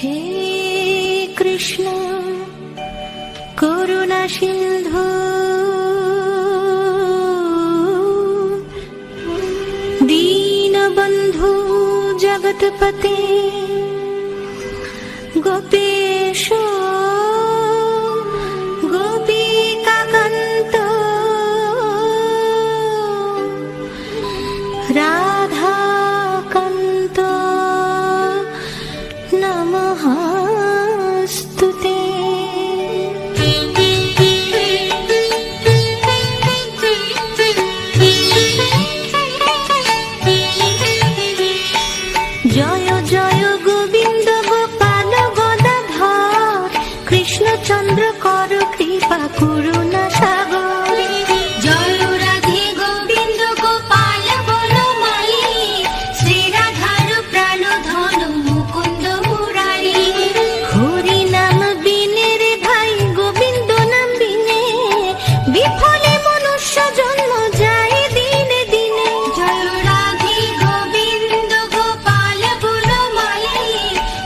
হে কৃষ্ণ করুণা সিন্ধু দীনবন্ধু জগৎপতে গোপেশ গোপিকাকান্ত রাধাকান্ত নমস্তুতে। জয় জয় গোবিন্দ গোপাল গদাধর কৃষ্ণচন্দ্র কর কৃপা করুণা সাগর। জয় রাধে গোবিন্দ গোপাল বনমালী শ্রী রাধার প্রাণ ধন মুকুন্দ মুরারি। হরি নাম বিনে রে ভাই গোবিন্দ নাম বিনে বিফলে মনুষ্য জন্ম যায় দিনে দিনে। জয় রাধে গোবিন্দ গোপাল বনমালী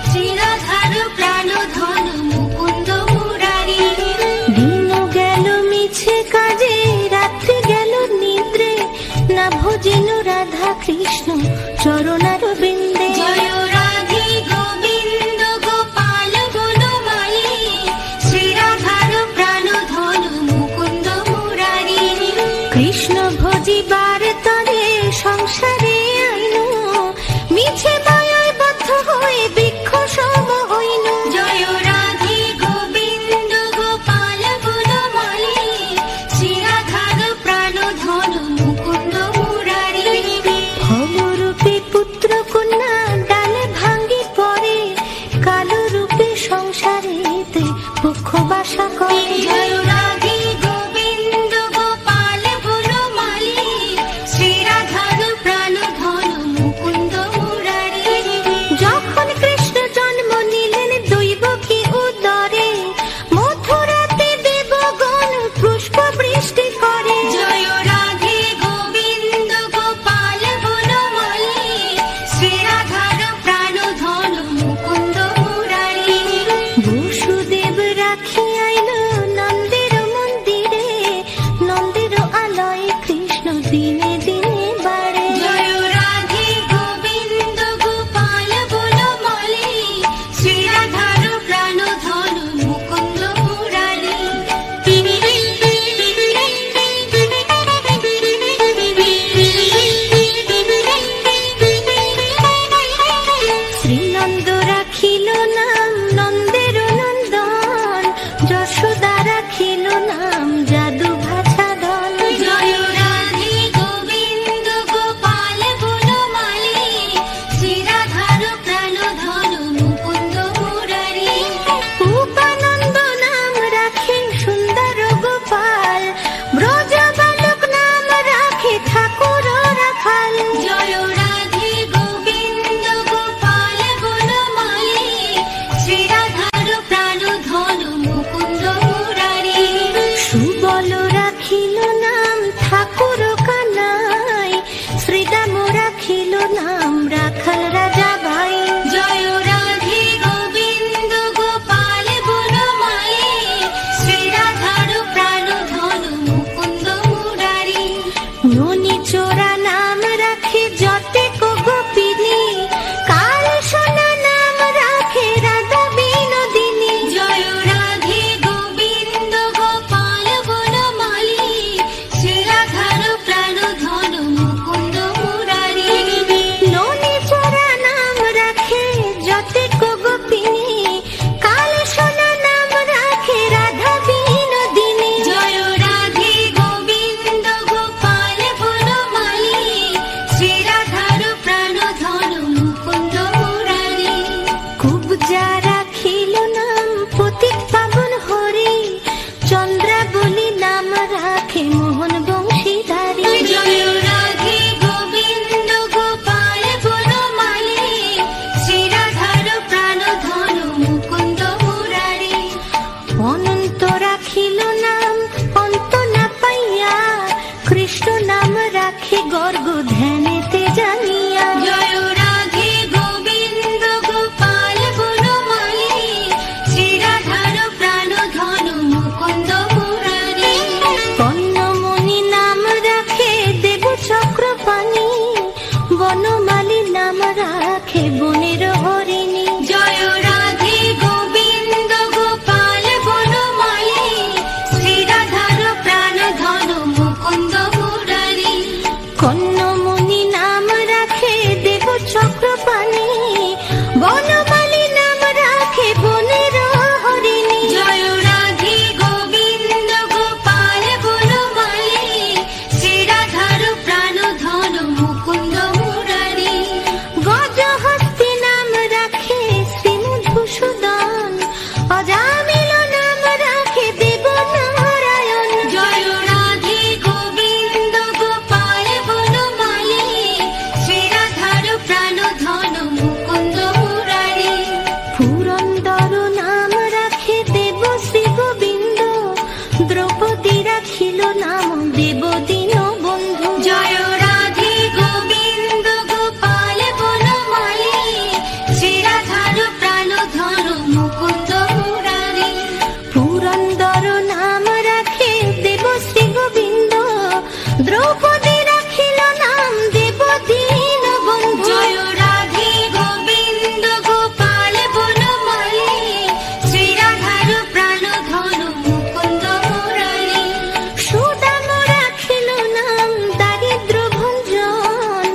শ্রী রাধার প্রাণ ধন মুকুন্দ মুরারি। দিন গেল মিছে কাজে রাত্রি গেল নিদ্রে না ভজিল রাধা কৃষ্ণ চরণার বৃন্দে। জয় রাধে গোবিন্দ গোপাল বনমালী শ্রী রাধার প্রাণ ধন মুকুন্দ মুরারি। কৃষ্ণ ভজিবার তরে সংসারে আইনু মিছে মায়ায় বদ্ধ হয়ে বৃক্ষ সম হইনু। জয় রাধে গোবিন্দ গোপাল বনমালী শ্রী রাধার প্রাণ ধন মুকুন্দ মুরারি। ফলরূপে পুত্র কন্যা ডালে ভাঙ্গি পড়ে কালো রূপে সংসারেতে পক্ষ বাসা করে। জয় রাধে গোবিন্দ গোপাল বনমালী শ্রী রাধার প্রাণ ধন মুকুন্দ মুরারি। যখন কৃষ্ণ জন্ম নিলেন দৈবকী উদরে মথুরাতে দেবগণ পুষ্প বৃষ্টি করে। জয় রাধে গোবিন্দ গোপাল বনমালী শ্রী রাধার প্রাণ ধন মুকুন্দ মুরারি। বসুদেব রাখি আইল নন্দের মন্দিরে নন্দের আলয়ে কৃষ্ণ দিনে দিনে বাড়ে। জয় রাধে গোবিন্দ গোপাল বনমালী শ্রী রাধার প্রাণ ধন মুকুন্দ মুরারি। শ্রীনন্দ রাখিল নাম নন্দের নন্দন যশোদা রাখিল নাম যাদু ভাষা দল। জয় রাধে গোবিন্দ গোপাল বনমালী শ্রী রাধার প্রাণ ধন মুকুন্দ মুরারি। উপানন্দ নাম রাখে সুন্দর গোপাল ব্রজ বালক নাম রাখে ঠাকুর রাখাল। জয় রাধে গোবিন্দ গোপাল বনমালী বনমালী নাম রাখে বনের হরিণী। জয় রাধে গোবিন্দ গোপাল বনমালী, শ্রীরাধার প্রাণধন মুকুন্দ মুরারি। গজহস্তি নাম রাখে শ্রী মধুসূদন, অজামিল নাম রাখে দেবনারায়ণ। জয় রাধে গোবিন্দ গোপাল বনমালী, শ্রীরাধার প্রাণধন মুকুন্দ মুরারি। পুরন্দর নাম রাখে দেব শ্রী গোবিন্দ, দ্রৌপদী রাখিল নাম দেবদীন বন্ধু। জয় রাধে গোবিন্দ গোপাল বনমালী, শ্রীরাধার প্রাণধন মুকুন্দ মুরারি। পুরন্দর নাম রাখে দেব শ্রী গোবিন্দ, দ্রৌপদী রাখিল নাম দেবদীন বন্ধু। জয় রাধে গোবিন্দ গোপাল বনমালী, শ্রীরাধার প্রাণধন মুকুন্দ মুরারি। সুদাম রাখিল নাম দারিদ্র ভঞ্জন,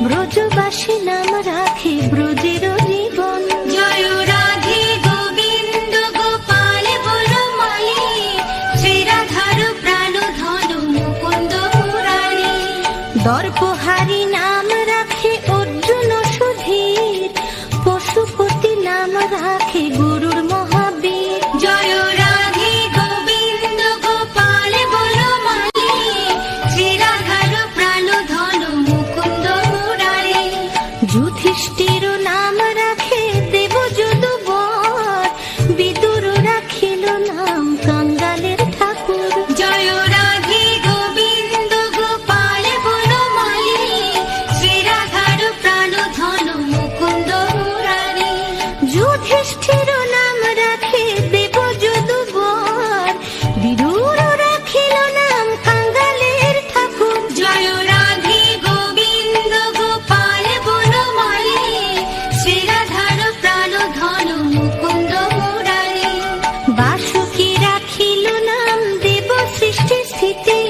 ব্রজবাসী নাম রাখে ব্রজের জীবন। জয় রাধে গোবিন্দ গোপাল বনমালী, শ্রীরাধার প্রাণধন মুকুন্দ মুরারি। দর্পহারি নাম রাখে অর্জুন সুধীর, পশুপতি নাম রাখে গরুর মহাবীর। জয় রাধে গোবিন্দ গোপাল বনমালী, শ্রীরাধার প্রাণধন মুকুন্দ মুরারি। যুধিষ্ঠির নাম রাখে দেব যদুবর, বিদুর রাখিল নাম কাঙ্গালের ঠাকুর। জয় রাধে গোবিন্দ গোপাল বনমালী, শ্রীরাধার প্রাণধন মুকুন্দ মুরারি। যুধিষ্ঠির নাম রাখে দেব যদুবর, বিদুর রাখিল নাম কাঙ্গালের ঠাকুর। জয় রাধে গোবিন্দ গোপাল বনমালী, শ্রীরাধার প্রাণধন মুকুন্দ মুরারি। বাসুকি রাখিল নাম দেব সৃষ্টি স্থিতি,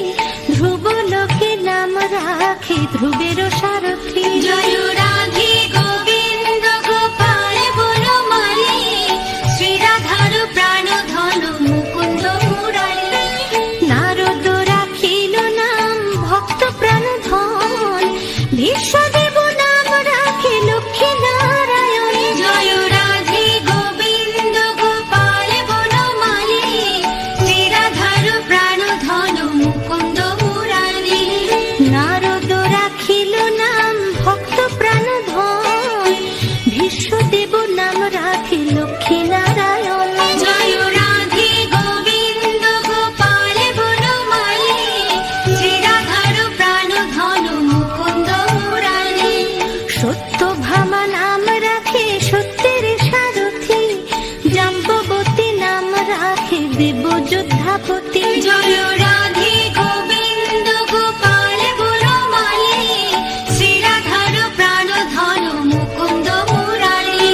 ধ্রুব লোকে নাম রাখে ধ্রুবের সারথি। জয় রাধে গোবিন্দ গোপাল বনমালী, শ্রীরাধার প্রাণধন মুকুন্দ মুরারি। নারদ রাখিল নাম ভক্ত প্রাণধন, বিশ্বদেব নাম রাখে লক্ষ্মী নারায়ণ। জয় রাধে গোবিন্দ গোপাল বনমালী, শ্রীরাধার প্রাণধন মুকুন্দ মুরারি। নারদ রাখিল নাম ভক্ত প্রাণধন, বিশ্বদেব নাম রাখে লক্ষ্মী নারায়ণ। জয় রাধে গোবিন্দ গোপাল বনমালী, শ্রীরাধার প্রাণধন মুকুন্দ মুরারি। সত্যভামা নাম রাখে সত্যের সারথি, জাম্ববতী নাম রাখে দেব যোদ্ধাপতি। জয় রাধে গোবিন্দ গোপাল বনমালী, শ্রীরাধার প্রাণধন মুকুন্দ মুরারি।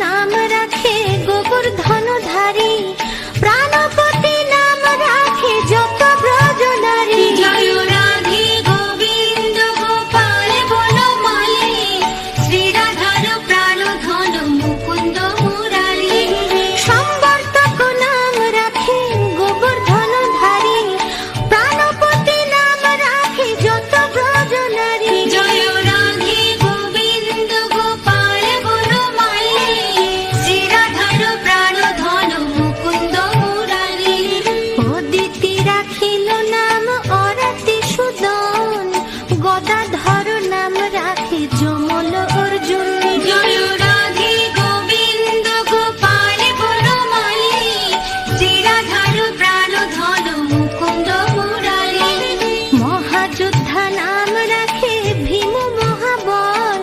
নাম রাখে গোবর্ধনধারী, প্রাণপতি নাম রাখে যত ব্রজ নারী। জয় রাধে গোবিন্দ গোপাল বনমালী, শ্রীরাধার প্রাণধন মুকুন্দ মুরারি। সম্বর্ধক নাম রাখে গোবর্ধনধারী, প্রাণপতি নাম রাখে যত ব্রজ নারী। জয় রাধে গোবিন্দ গোপাল বনমালী, শ্রীরাধার প্রাণধন মুকুন্দ মুরারি। অদিতি রাখিল নাম অরাতি সুদন, গদাধর নাম রাখে যমল অর্জুন। জয় রাধে গোবিন্দ গোপাল বনমালী, শ্রীরাধার প্রাণধন মুকুন্দ মুরারি। মহাযোদ্ধা নাম রাখে ভীম মহাবল,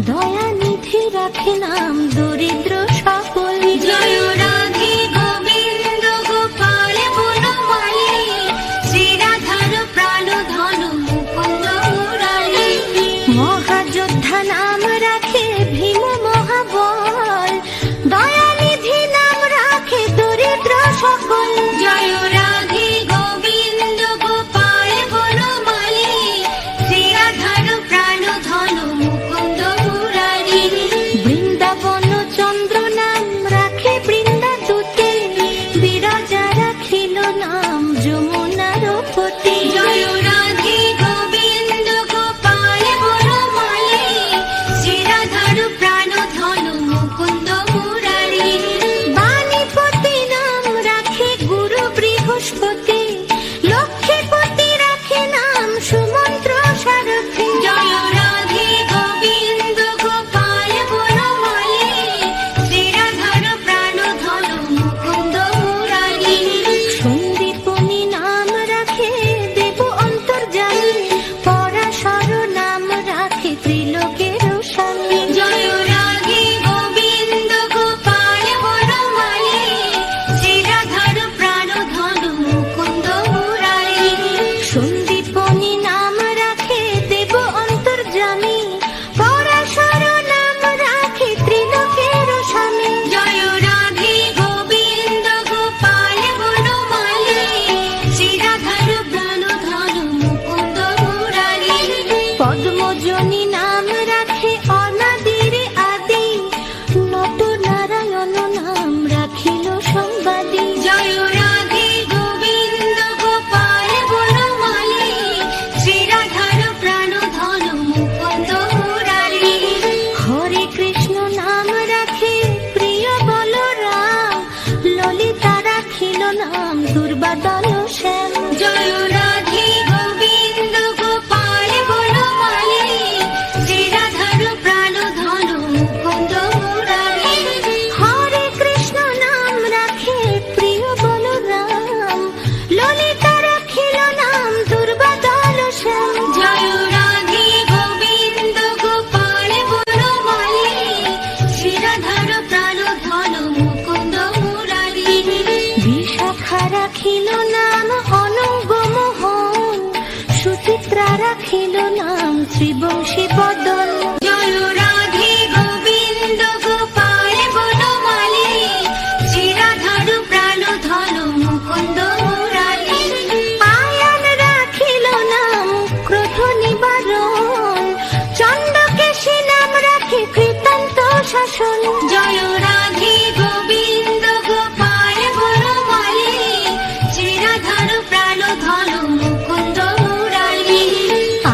দয়ানিধি রাখে নাম দরিদ্র সকল। জয় রাধে গোবিন্দ গোপাল বনমালী, শ্রীরাধার প্রাণধন মুকুন্দ মুরারি। মহাযোদ্ধা নাম রাখে ভীম মহাবল, দয়ানিধি নাম রাখে দরিদ্র সকল। জয় রাধে গোবিন্দ গোপাল বনমালী, শ্রীরাধার প্রাণধন মুকুন্দ মুরারি। বৃন্দাবন চন্দ্র নাম রাখে বৃন্দাদূতে, বিরজা রাখিল নাম যমুনার পতি। জয় রাধে গোবিন্দ গোপাল বনমালী, শ্রীরাধার প্রাণধন মুকুন্দ মুরারি। বাণীপতি নাম রাখে গুরু বৃহস্পতি, লক্ষ্মীপতি রাখে নাম সুমন্ত্র সারথি। জয় রাধে গোবিন্দ গোপাল বনমালী, শ্রীরাধার প্রাণধন মুকুন্দ মুরারি। সন্দীপনী নাম রাখে দেব অন্তর্যামী, পরাশর নাম রাখে ত্রিলোকের স্বামী। জয় রাধে গোবিন্দ গোপাল বনমালী, শ্রীরাধার প্রাণধন মুকুন্দ মুরারি। সন্দীপনী নাম রাখে দেব অন্তর্যামী, পরাশর নাম রাখে ত্রিলোকের স্বামী। জয় রাধে গোবিন্দ গোপাল বনমালী, শ্রীরাধার প্রাণধন মুকুন্দ মুরারি। পদ্মজনী নাম রাখে অনাদির আদি, নট নারায়ণ নাম রাখিল সংবাদী। জয় রাধে গোবিন্দ গোপাল বনমালী, শ্রীরাধার প্রাণধন মুকুন্দ মুরারি। হরে কৃষ্ণ নাম রাখে প্রিয় বলরাম, ললিতা রাখিল নাম দুর্বাদল শ্যাম। জয় রাধে গোবিন্দ গোপাল বনমালী, শ্রীরাধার প্রাণধন মুকুন্দ মুরারি। হরে কৃষ্ণ নাম রাখে প্রিয় বলরাম, ললিতা রাখিল নাম দুর্বাদল শ্যাম। জয় রাধে গোবিন্দ গোপাল বনমালী, শ্রীরাধার প্রাণধন মুকুন্দ মুরারি। বিশাখা রাখিল নাম অনঙ্গ মোহন, সুচিত্রা রাখিল নাম শ্রীবংশী বদন। জয় রাধে গোবিন্দ গোপাল বনমালী, শ্রীরাধার প্রাণধন মুকুন্দ মুরারি। আয়ান রাখিল নাম ক্রোধ নিবারণ, চণ্ডকেশী নাম রাখে কৃতান্ত শাসন। জয় রাধে গোবিন্দ গোপাল বনমালী, শ্রীরাধার প্রাণধন মুকুন্দ মুরারি।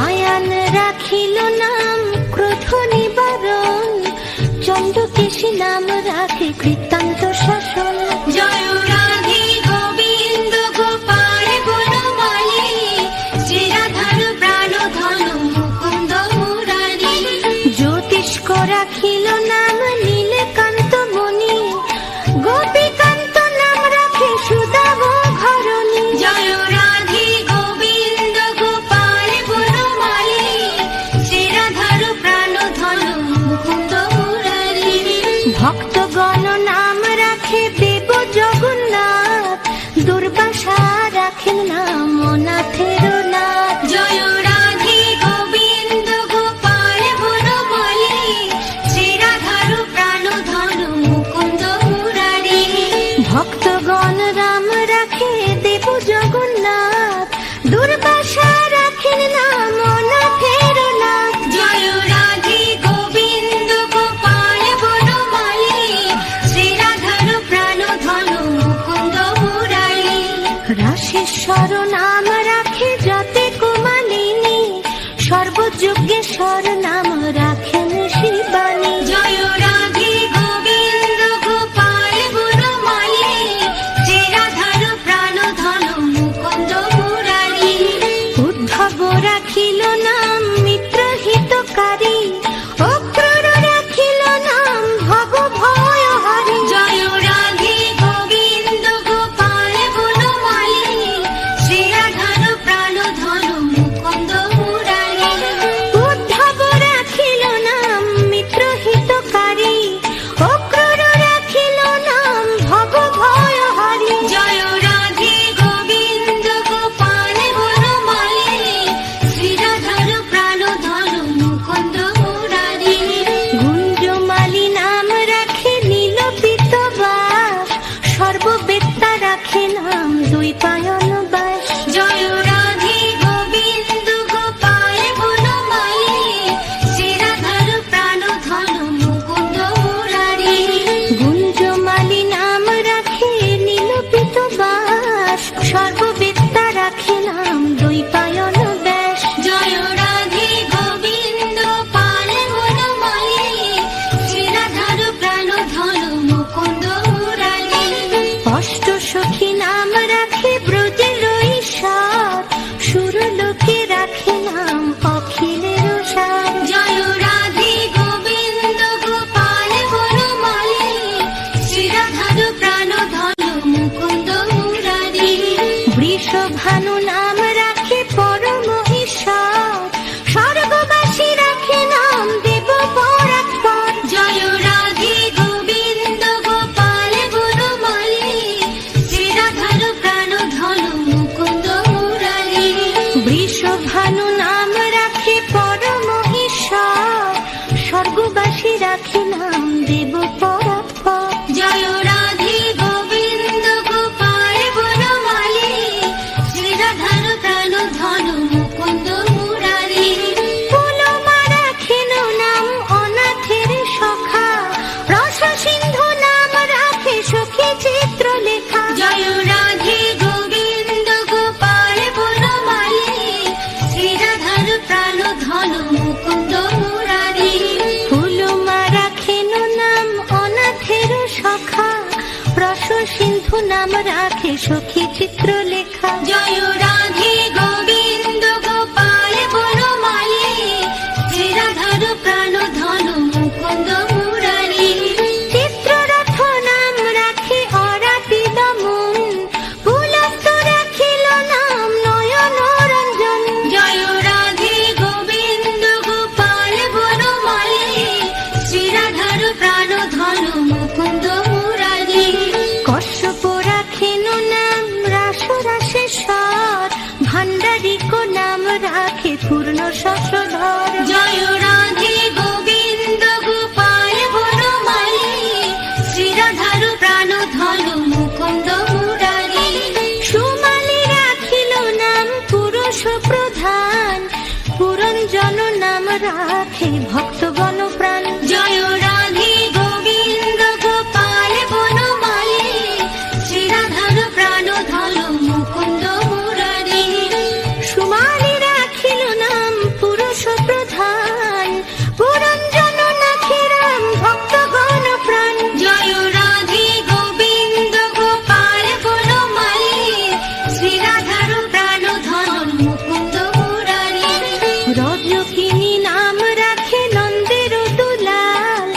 আয়ান রাখিল নাম ক্রোধ নিবারণ, চণ্ডকেশী নাম রাখে কৃতান্ত শাসন। জয় রাধে গোবিন্দ গোপাল বনমালী, শ্রীরাধার প্রাণধন মুকুন্দ যজ্ঞেশ্বর নাম রাখেন শিবানী। জয় রাধে গোবিন্দ গোপাল বনমালী, যে রাধার প্রাণ ধন মুকুন্দ মুরারি। উদ্ধব রাখিল নাম মিত্র হিতকারী, অক্রূর রাখিল নাম ভব ভয়হারী। জয় রাধে গোবিন্দ গোপাল বনমালী, যে রাধার প্রাণ ধন মুকুন্দ মুরারি। উদ্ধব রাখিল নাম মিত্র হিতকারী, অক্রূর রাখিল নাম ভব ভয়হারী। জয় রাধে গোবিন্দ গোপাল বনমালী, শ্রী রাধার প্রাণ ধন মুকুন্দ মুরারি। গুঞ্জমালী নাম রাখে নীলপিত বাস, সর্ববেত্তা রাখে নাম দ্বৈপায়ন বাস। জয় রাধে গোবিন্দ গোপাল বনমালী, শ্রী রাধার প্রাণ ধন মুকুন্দ মুরারি। গুঞ্জমালী নাম রাখে নীলপিত বাস, সর্ববেত্তা রাখে নাম দ্বৈপায়ন ব্যাস। জয় রাধে গোবিন্দ পাল বনমালী, শ্রী রাধার প্রাণ ধন মুকুন্দ মুরারি। অষ্ট সখী নাম রাখে ব্রজের ঈশ্বর, সুরলোকে রাখে নাম অখিলের সার। জয় রাধে গোবিন্দ গোপাল বনমালী, শ্রী রাধার প্রাণ ধন মুকুন্দ মুরারি। বৃষভানু নাম রাখে পরম ঈশ্বর, স্বর্গবাসী রাখে নাম দেব পরাৎপর। জয় রাধে গোবিন্দ গোপাল বনমালী, শ্রী রাধার প্রাণ ধন মুকুন্দ মুরারি। বৃষভানু নাম রাখে পরম ঈশ্বর, স্বর্গবাসী রাখে নাম দেব পরাৎপর। জয় রাধে গোবিন্দ গোপাল বনমালী, শ্রী রাধার প্রাণ ধন মুকুন্দ মুরারি। পুলমা রাখেন নাম অনাথের সখা, রস সিন্ধু নাম রাখে সখী চিত্রলেখা। জয় রাধে গোবিন্দ গোপাল বনমালী, শ্রী রাধার প্রাণ ধন মুকুন্দ মুরারি। পুলমা রাখেন নাম অনাথের সখা, রস সিন্ধু নাম রাখে সখী চিত্রলেখা। জয় রাধে গোবিন্দ গোপাল বনমালী, শ্রী রাধার প্রাণ ধন মুকুন্দ মুরারি। চিত্ররথ নাম রাখে অরাতি দমন, পুলস্ত রাখিল নাম নয়ন রঞ্জন। জয় রাধে গোবিন্দ গোপাল বনমালী, শ্রী রাধার প্রাণ ধন মুকুন্দ মুরারি। কশ্যপ রাখেন নাম রাসরাসেশ্বর, ভাণ্ডারিক নাম রাখে পূর্ণ শশধর। জয় রাধে গোবিন্দ গোপাল বনমালী, শ্রী রাধার প্রাণ ধন মুকুন্দ মুরারি। সুমালী রাখিল নাম পুরুষ প্রধান, পুরঞ্জন নাম রাখে ভক্তগণ প্রাণ। জয় রাধে গোবিন্দ গোপাল বনমালী, শ্রী রাধার প্রাণ ধন মুকুন্দ মুরারি। সুমালী রাখিল নাম পুরুষ প্রধান, পুরঞ্জন নাখে রাম ভক্তগণ প্রাণ। জয় রাধে গোবিন্দ গোপাল বনমালী, শ্রী রাধার প্রাণ ধন মুকুন্দ মুরারি। রজকিনী নাম রাখে নন্দের দুলাল,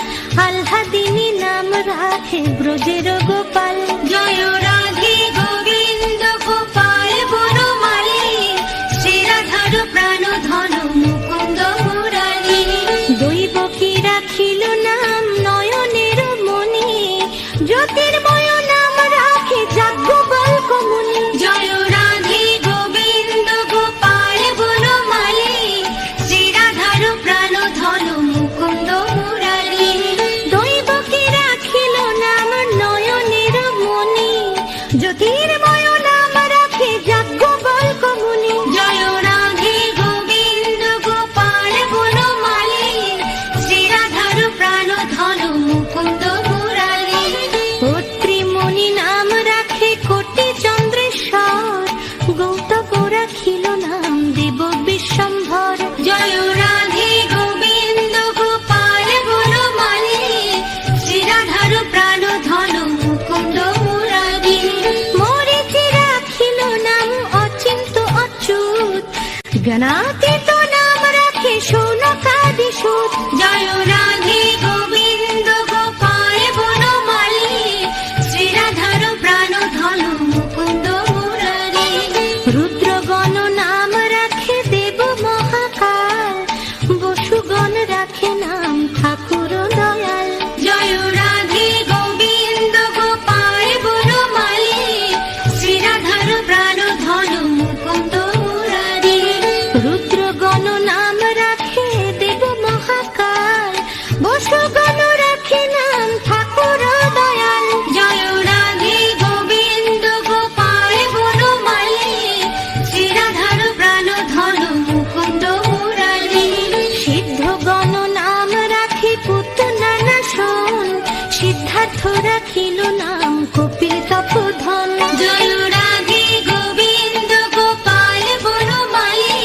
রাখিল নাম কপিল তপোধন। জয় রাধে গোবিন্দ গোপাল বনমালী,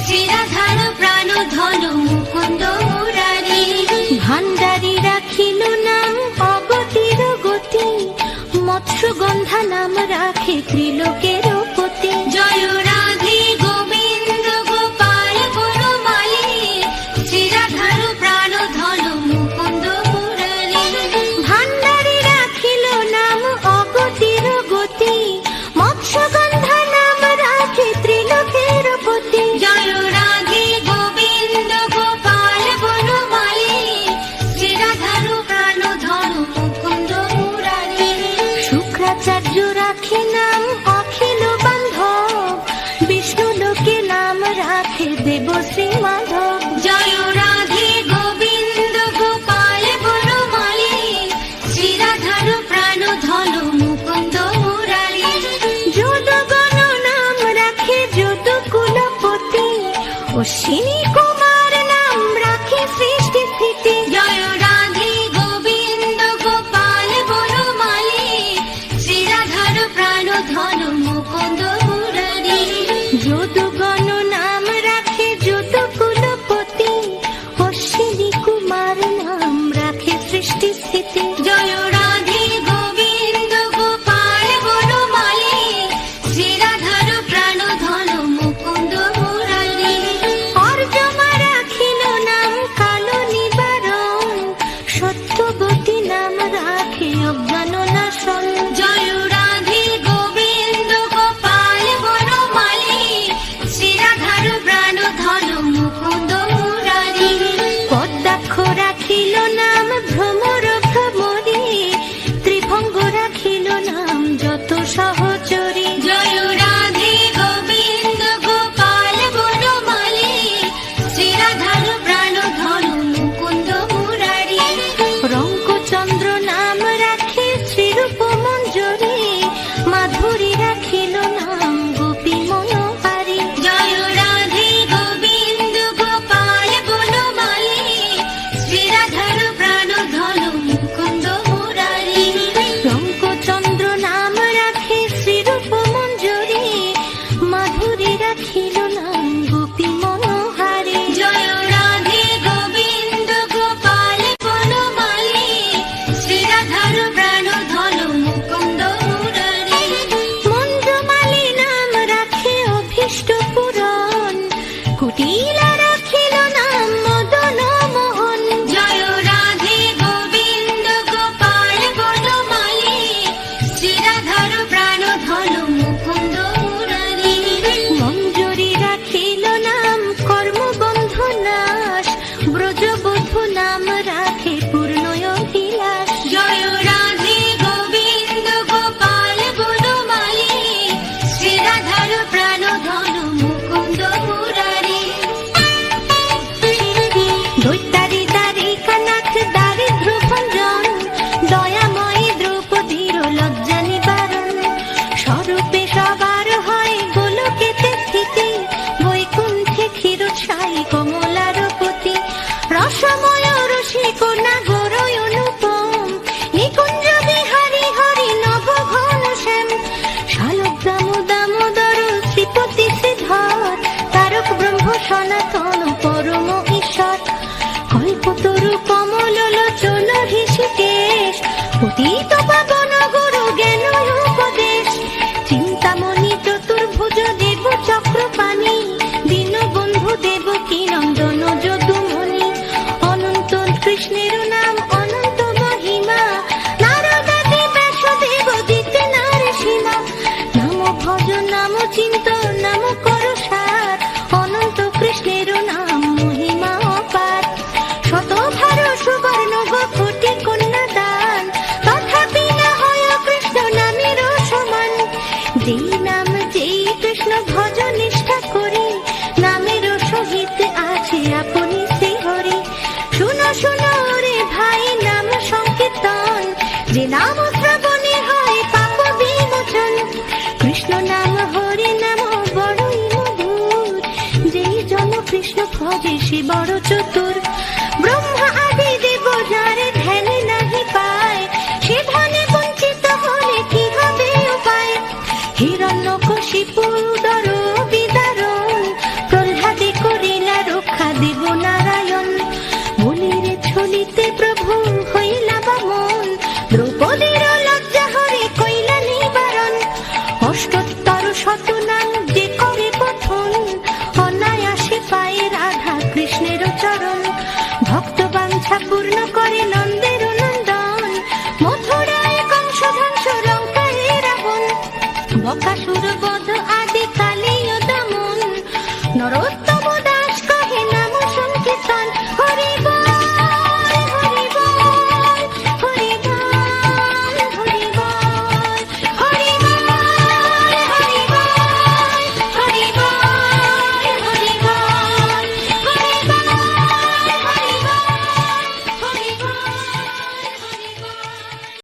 শ্রীরাধার প্রাণ ধন মুকুন্দ মুরারি। ভান্ডারী রাখিল নাম অগতির গতি, মৎস্যগন্ধা নাম রাখে ত্রিলোকের পতি। জয় রাধে গোবিন্দ গোপাল বনমালী, শ্রীরাধার প্রাণ ধন মুকুন্দ মুরারি। ভান্ডারী রাখিল নাম অগতির গতি, মৎস্যগন্ধা নাম রাখে ত্রিলোকের পতি। জয় রাধে গোবিন্দ গোপাল বনমালী, শ্রীরাধার প্রাণ ধন মুকুন্দ মুরারি। শুক্রাচার্য রাখে নাম অখিল বান্ধব, বিষ্ণু লোকে নাম রাখে দেবশ্রী মাধব। জয় রাধে গোবিন্দ গোপাল বনমালী, শ্রীরাধার প্রাণ ধন মুকুন্দ মুরারি। যদুগণ নাম রাখে যদুকুলপতি, অশ্বিনী কুমার নাম রাখে সৃষ্টি স্থিতি। জয় রাধে গোবিন্দ গোপাল বনমালী, শ্রীরাধার প্রাণ ধন মুকুন্দ মুরারি। যদুগণ নাম রাখে যদুকুলপতি, অশ্বিনী কুমার নাম রাখে সৃষ্টি স্থিতি। জয় রাধে গোবিন্দ গোপাল বনমালী, শ্রীরাধার প্রাণ ধন মুকুন্দ মুরারি। অর্জমা রাখিল নাম কাল নিবারণ, সত্যবতী নাম রাখে অজ্ঞান নাশন। জয় রাধে গোবিন্দ গোপাল বনমালী, শ্রীরাধার প্রাণ ধন মুকুন্দ মুরারি। পদ্মাক্ষ রাখিল নাম ভ্রমর ভ্রমরী, ত্রিভঙ্গ রাখিল নাম যত সহচরী। জয় রাধে গোবিন্দ গোপাল বনমালী, শ্রীরাধার প্রাণ ধন মুকুন্দ মুরারি। রঙ্কচন্দ্র নাম রাখে শ্রীরূপ মঞ্জরী, মাধুরী রাখিল নাম গোপী মনোহারী। জয় রাধে গোবিন্দ গোপাল বনমালী, শ্রীরাধার প্রাণ ধন মুকুন্দ মুরারি। রঙ্কচন্দ্র নাম রাখে শ্রীরূপ মঞ্জরী, মাধুরী রাখিল নাম গোপী মনোহারী। জয় রাধে গোবিন্দ গোপাল বনমালী, শ্রীরাধার প্রাণ ধন মুকুন্দ মুরারি। মঞ্জুমালী নাম রাখে অভীষ্ট পূরণ, কুটিলা রাখিল নাম মদন মোহন। জয় রাধে গোবিন্দ গোপাল বনমালী, শ্রীরাধার প্রাণ ধন মুকুন্দ মুরারি। মঞ্জুরী রাখিল নাম কর্মবন্ধ নাশ, ব্রজবধূ নাম রাখে পূর্ণয়ভিলাষ। জয় রাধে গোবিন্দ গোপাল বনমালী, শ্রীরাধার প্রাণ ধন মুকুন্দ মুরারি। দৈত্যারী দ্বারিকানাথ দারিদ্র ভঞ্জন, দয়াময়ী দ্রৌপদীর লজ্জা নিবারণ। স্বরূপে সবার হয় গোলকেতে স্থিতি, বৈকুণ্ঠে ক্ষীরসায়ী কমলার পতি। রসময় রসিক নাগর অনুপম, নিকুঞ্জ বিহারী হরি নব ঘন শ্যাম। শালক দামোদর শ্রীপতি শ্রীধর, তারক ব্রহ্ম সনাতন পরম ঈশ্বর। কল্পতরু কমল লোচন ঋষিকেশ, পতিত পাবন গুরু জ্ঞান উপদেশ। চিন্তামণি চতুর্ভুজ দেব চক্রপাণি, দীনবন্ধু দেবকী নন্দন যদুমণি। অনন্ত কৃষ্ণের নাম অনন্ত মহিমা, নারদাদি ব্যাসদেব দিতে নারসীমা। নাম ভজ নাম চিন্ত নাম কর সার, অনন্ত কৃষ্ণের নাম মহিমা অপার। শতভার সুবর্ণ কোটি কন্যা দান, তথাপি না হয় কৃষ্ণ নামের সমান। যেই নাম যেই কৃষ্ণ ভজ নিষ্ঠা করি, নামের সহিত আছে আপনি শ্রীহরি। শুনো শুনো রে ভাই নাম সংকীর্তন, যে নাম শ্রবণে হয় পাপ বিমোচন। কৃষ্ণ নাম হরি নাম বড়ই মধুর, যেই জন কৃষ্ণ ভজে সে বড় চতুর। ব্রহ্মা আদি দেব যারে ধ্যানে নাহি পায়, সে ধনে বঞ্চিত হলে কি হবে উপায়? হিরণ্যকশিপুর উদর বিদারণ, প্রহ্লাদে করিলা রক্ষা দেব নারায়ণ। বলিরে ছলিতে প্রভু হইলা বামন, দ্রৌপদীর লজ্জা হরে কইলা নিবারণ। অষ্টোত্তর শতনাম যে করে পঠন, অনায়াসে পায়ে রাধা কৃষ্ণের